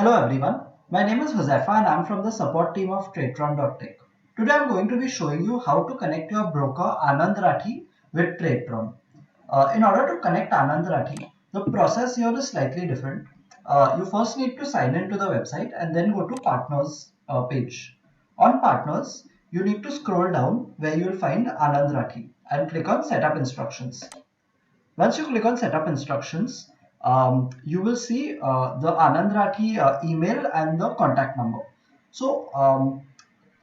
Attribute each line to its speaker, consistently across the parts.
Speaker 1: Hello everyone, my name is Josefa and I'm from the support team of Tradetron.tech. Today I'm going to be showing you how to connect your broker Anand Rathi with Tradetron. In order to connect Anand Rathi, the process here is slightly different. You first need to sign into the website and then go to Partners page. On Partners, you need to scroll down where you will find Anand Rathi and click on Setup Instructions. Once you click on setup instructions, you will see the Anand Rathi email and the contact number. So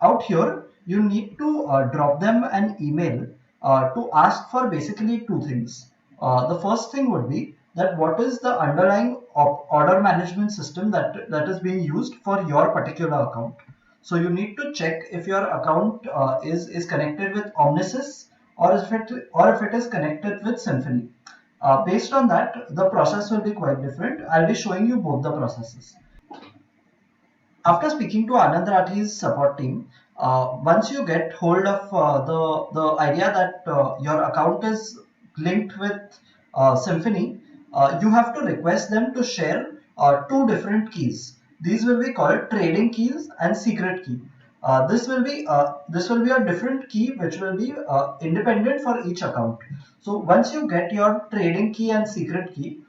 Speaker 1: out here, you need to drop them an email to ask for basically two things. The first thing would be that what is the underlying order management system that is being used for your particular account. So you need to check if your account is connected with Omnisys or if it is connected with Symphony. Based on that, the process will be quite different. I'll be showing you both the processes. After speaking to Anand Rathi's support team, once you get hold of the idea that your account is linked with Symphony, you have to request them to share two different keys. These will be called trading keys and secret key. This will be a different key which will be independent for each account. So once you get your trading key and secret key,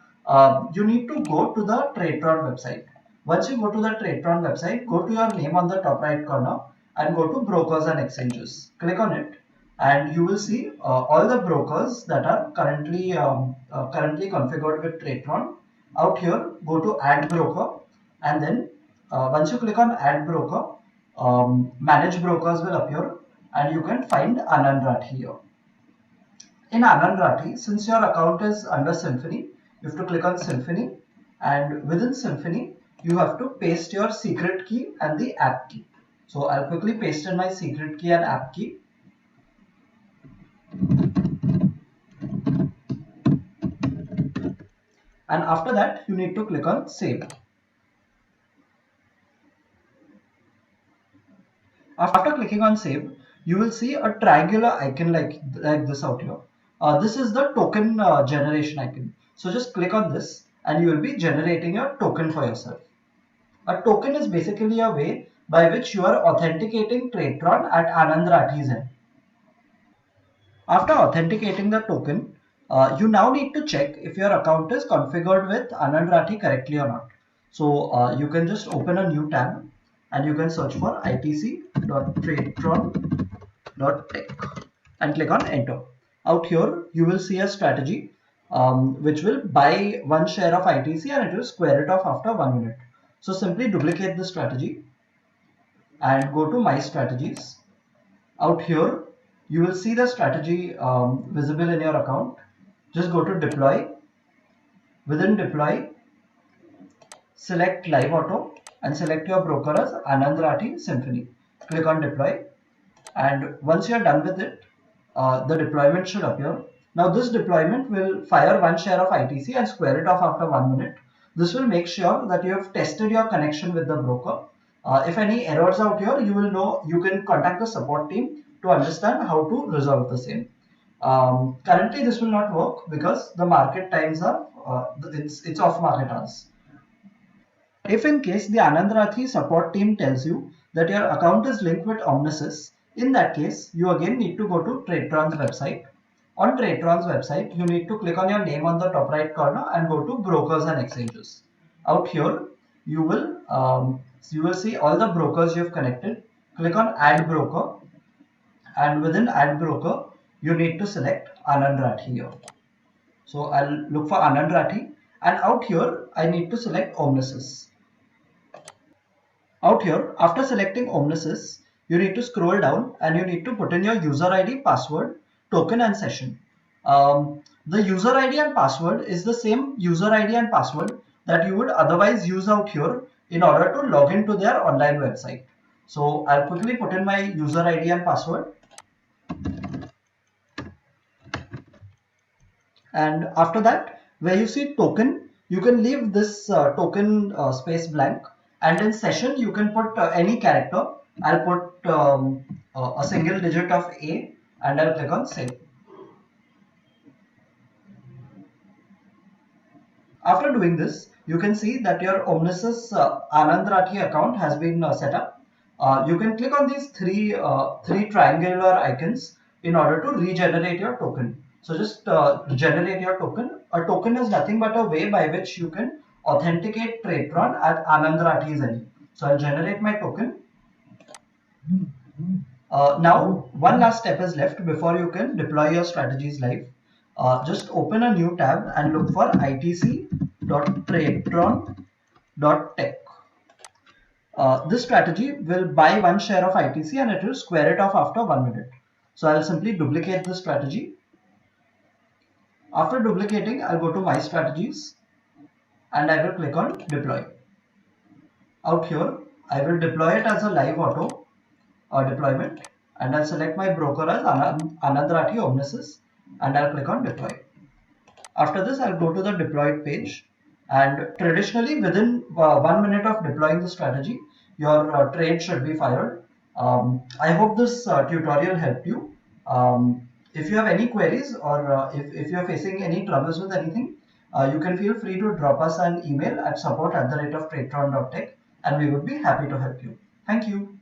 Speaker 1: you need to go to the Tradetron website. Once you go to the Tradetron website, go to your name on the top right corner and go to brokers and exchanges. Click on it and you will see all the brokers that are currently configured with Tradetron. Out here, go to add broker and then once you click on add broker, manage brokers will appear and you can find Anand Rathi here. In Anand Rathi, since your account is under Symphony, you have to click on Symphony and within Symphony, you have to paste your secret key and the app key. So I'll quickly paste in my secret key and app key. And after that, you need to click on save. After clicking on save, you will see a triangular icon like this out here. This is the token generation icon. So just click on this and you will be generating a token for yourself. A token is basically a way by which you are authenticating Tradetron at Anand Rathi's end. After authenticating the token, you now need to check if your account is configured with Anand Rathi correctly or not. So you can just open a new tab and you can search for itc.tradetron.tech and click on enter. Out here, you will see a strategy which will buy one share of ITC and it will square it off after 1 minute. So simply duplicate the strategy and go to my strategies. Out here, you will see the strategy visible in your account. Just go to deploy. Within deploy, select live auto and select your broker as Anand Rathi Symphony. Click on deploy. And once you are done with it, the deployment should appear. Now this deployment will fire one share of ITC and square it off after 1 minute. This will make sure that you have tested your connection with the broker. If any errors out here, you will know you can contact the support team to understand how to resolve the same. Currently, this will not work because the market times are it's off market hours. If in case the Anand Rathi support team tells you that your account is linked with Omnisys, in that case, you again need to go to Tradetron's website. On Tradetron's website, you need to click on your name on the top right corner and go to brokers and exchanges. Out here, you will see all the brokers you have connected. Click on add broker and within add broker, you need to select Anand Rathi here. So I'll look for Anand Rathi and out here, I need to select Omnisys. Out here, after selecting Omnisys, you need to scroll down and you need to put in your user ID, password, token and session. The user ID and password is the same user ID and password that you would otherwise use out here in order to log into their online website. So I'll quickly put in my user ID and password. And after that, where you see token, you can leave this token space blank, and in session you can put any character. I'll put a single digit of A and I'll click on save. After doing this, you can see that your Omnisys Anand Rathi account has been set up. You can click on these three triangular icons in order to regenerate your token. So just generate your token. A token is nothing but a way by which you can authenticate TradeTron at Anand Rathi's end. So I'll generate my token. Now, one last step is left before you can deploy your strategies live. Just open a new tab and look for itc.tradetron.tech. This strategy will buy one share of ITC and it will square it off after 1 minute. So I'll simply duplicate the strategy. After duplicating, I'll go to my strategies and I will click on deploy. Out here, I will deploy it as a live auto deployment, and I'll select my broker as Anand Rathi Omnisys and I'll click on deploy. After this, I'll go to the deployed page, and traditionally within 1 minute of deploying the strategy, your trade should be fired. I hope this tutorial helped you. If you have any queries or if you're facing any troubles with anything, you can feel free to drop us an email at support@tradetron.tech and we would be happy to help you. Thank you.